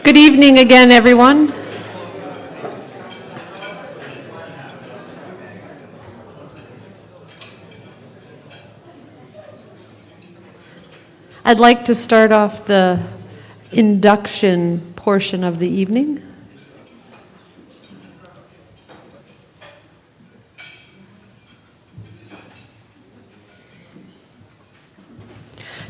Good evening again, everyone. I'd like to start off the induction portion of the evening.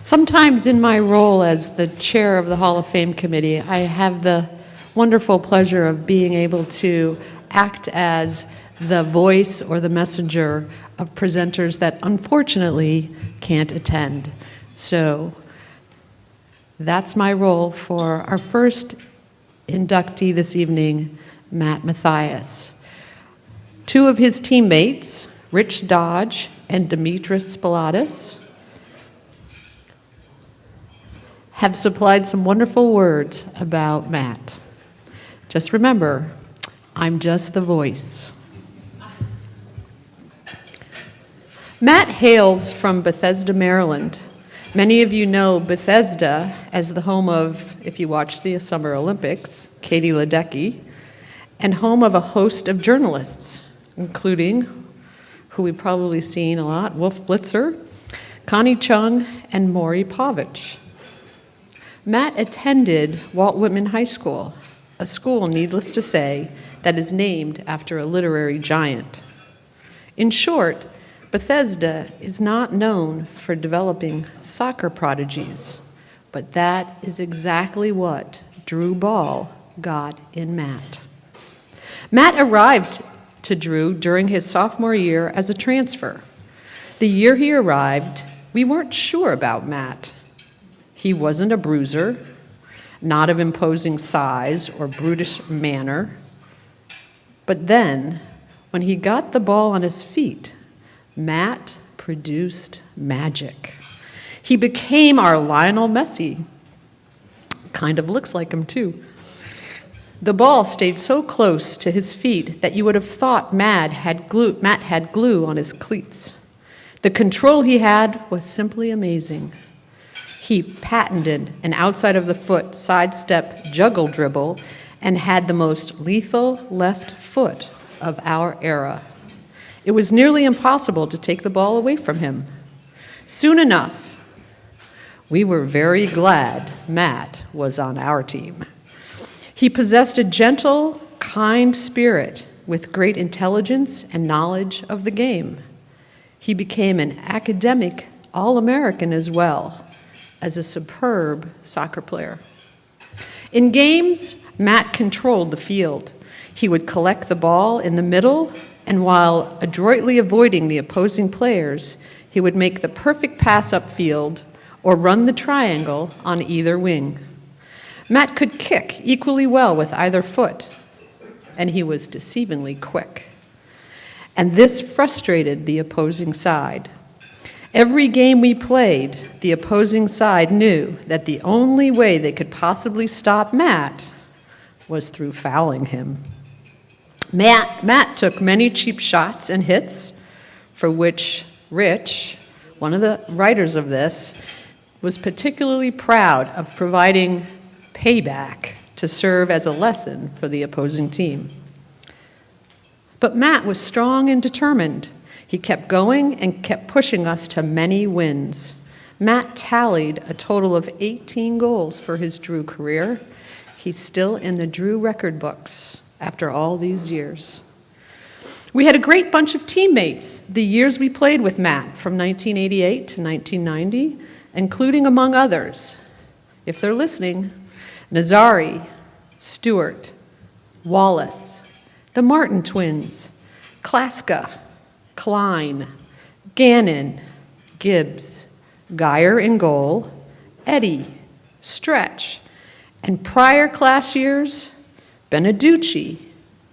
Sometimes in my role as the chair of the Hall of Fame committee, I have the wonderful pleasure of being able to act as the voice or the messenger of presenters that unfortunately can't attend. So that's my role for our first inductee this evening, Mathias. Two of his teammates, Rich Dodge and Dimitris Spilatis, have supplied some wonderful words about Matt. Just remember, I'm just the voice. Matt hails from Bethesda, Maryland. Many of you know Bethesda as the home of, if you watch the Summer Olympics, Katie Ledecky, and home of a host of journalists, including, who we've probably seen a lot, Wolf Blitzer, Connie Chung, and Maury Povich. Matt attended Walt Whitman High School, a school, needless to say, that is named after a literary giant. In short, Bethesda is not known for developing soccer prodigies, but that is exactly what Drew Ball got in Matt. Matt arrived to Drew during his sophomore year as a transfer. The year he arrived, we weren't sure about Matt. He wasn't a bruiser, not of imposing size or brutish manner. But then, when he got the ball on his feet, Matt produced magic. He became our Lionel Messi. Kind of looks like him, too. The ball stayed so close to his feet that you would have thought Matt had glue on his cleats. The control he had was simply amazing. He patented an outside-of-the-foot sidestep juggle dribble and had the most lethal left foot of our era. It was nearly impossible to take the ball away from him. Soon enough, we were very glad Matt was on our team. He possessed a gentle, kind spirit with great intelligence and knowledge of the game. He became an academic All-American as well as a superb soccer player. In games, Matt controlled the field. He would collect the ball in the middle, and while adroitly avoiding the opposing players, he would make the perfect pass upfield or run the triangle on either wing. Matt could kick equally well with either foot, and he was deceivingly quick. And this frustrated the opposing side. Every game we played, the opposing side knew that the only way they could possibly stop Matt was through fouling him. Matt took many cheap shots and hits, for which Rich, one of the writers of this, was particularly proud of providing payback to serve as a lesson for the opposing team. But Matt was strong and determined. He kept going and kept pushing us to many wins. Matt tallied a total of 18 goals for his Drew career. He's still in the Drew record books after all these years. We had a great bunch of teammates the years we played with Matt from 1988 to 1990, including, among others, if they're listening, Nazari, Stewart, Wallace, the Martin twins, Klaska, Klein, Gannon, Gibbs, Geyer in goal, Eddie, Stretch, and prior class years, Beneducci,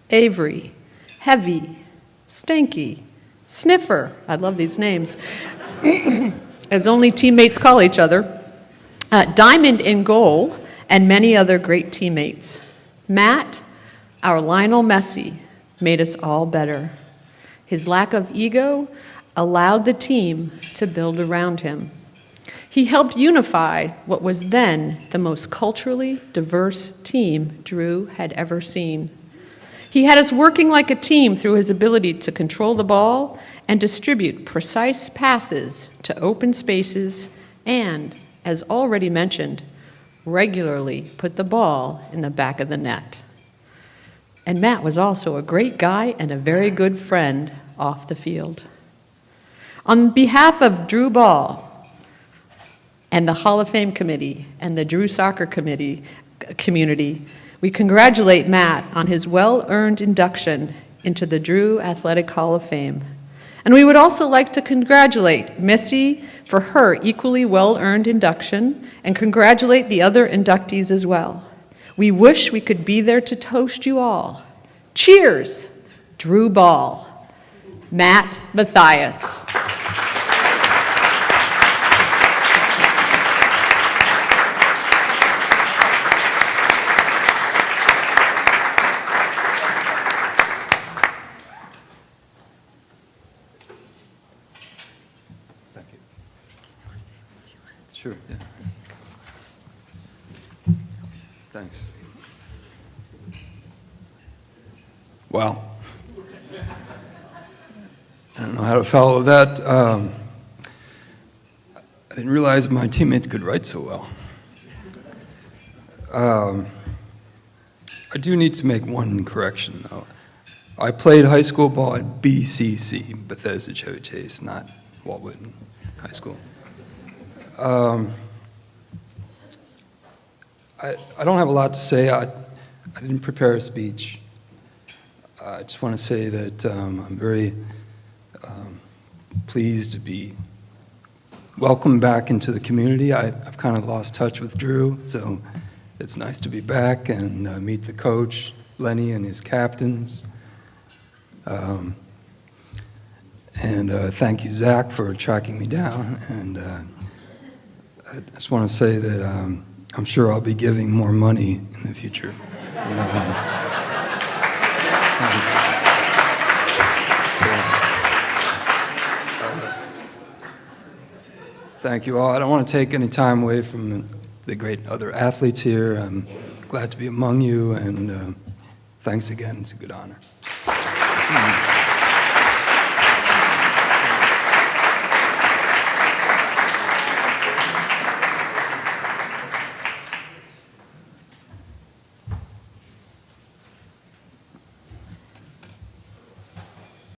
Avery, Heavy, Stanky, Sniffer, I love these names, as only teammates call each other, Diamond in goal, and many other great teammates. Matt, our Lionel Messi, made us all better. His lack of ego allowed the team to build around him. He helped unify what was then the most culturally diverse team Drew had ever seen. He had us working like a team through his ability to control the ball and distribute precise passes to open spaces and, as already mentioned, regularly put the ball in the back of the net. And Matt was also a great guy and a very good friend off the field. On behalf of Drew Ball and the Hall of Fame Committee and the Drew Soccer community, we congratulate Matt on his well-earned induction into the Drew Athletic Hall of Fame. And we would also like to congratulate Missy for her equally well-earned induction and congratulate the other inductees as well. We wish we could be there to toast you all. Cheers, Drew Ball. Matt Mathias. Sure, yeah. Thanks. Wow. I don't know how to follow that. I didn't realize my teammates could write so well. I do need to make one correction, though. I played high school ball at BCC, Bethesda Chevy Chase, not Waltwood High School. I don't have a lot to say. I didn't prepare a speech. I just want to say that I'm very pleased to be welcomed back into the community. I've kind of lost touch with Drew, so it's nice to be back and meet the coach, Lenny, and his captains. And thank you, Zach, for tracking me down. And I just want to say that I'm sure I'll be giving more money in the future. Thank you all. I don't want to take any time away from the great other athletes here. I'm glad to be among you, and thanks again. It's a good honor.